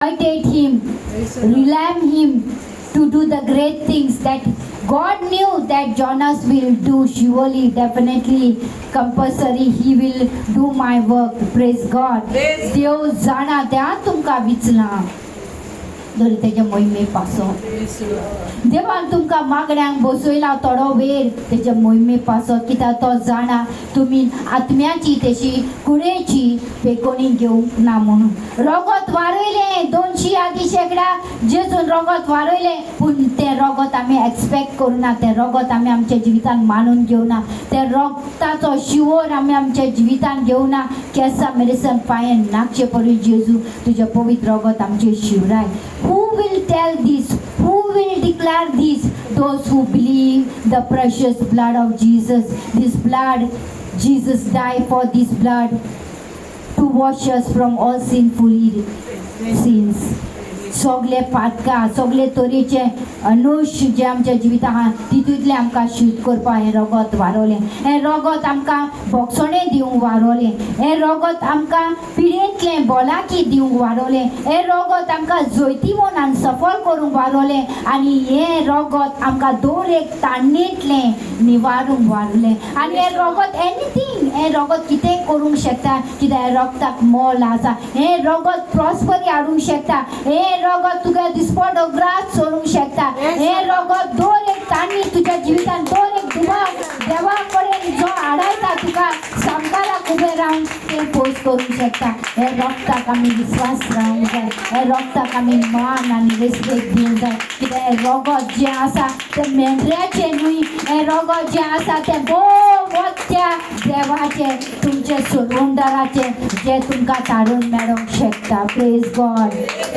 Imitate him, rely on him to do the great things that God knew that Jonas will do. Surely, definitely, compulsory, he will do my work. Praise God. देव जाणा त्या तुमका विचला दोरी तेजे मोहिमे पासो देवान तुमका मागण्यांक बसयला थोडो वेळ तेजे मोहिमे पासो कित्याक तो जाणा तुमी आत्म्याची तेशी कुडेची पेकोणी घेवंक ना म्हणून रगत वारयलें 200 आदी शेकडा जेजून रगत वारयलें पूण तें रगत आमी एक्सपेक्ट करूना तें रगत आमी आमच्या जिवितान मानून घेवना तें रगताचो शिवोर आमी आमच्या जिवितान घेवना केंसा मेरेसन पांयान नाकचे पडून जेजू तुजें पवित्र रगत आमचेर Shivray. Who will tell this? Who will declare this? Those who believe the precious blood of Jesus. This blood, Jesus died for this blood to wash us from all sinful sins. सगळे पातका सगळे तरेचे अनुश जे आमच्या जिवितां आहा तितूंतले आमकां शुद्ध करपा हें रगत वारवलें हें रगत आमकां भोगसणें दिवंक वारवलें हें रगत आमकां पिडेंतलें भलाकी दिवंक वारवलें हें रगत आमकां जैती मोनान सफल करूंक वारवलें आनी हें रगत आमकां दोरेक तान्नेंतलें निवारूंक वारवलें आनी हें रगत एनीथींग हें रगत कितेंय करूंक शकता कित्याक हें रगताक मोल आसा हें रगत प्रॉस्परी हाडूंक शकता हें रगत तुका दिसपट ग्रास सोडूंक शकता हें रगत दोर एक तांणी तुज्या जिवितान दोर एक दुबाव देवा कडेन जो आडायता तुका सांबाळाक उबें रावन तें पयस करूंक शकता हें रगताक आमी विश्वास रावंक जाय हें रगताक आमी मान आनी रेस्पेक्ट दिवंक जाय कित्याक हें रगत जें आसा तें मेंढऱ्याचें न्हय हें रगत जें आसा तें त्या देवाचें तुमचें सोडवणदाराचें जें तुमकां तारून मेळोंक शकता. Praise God.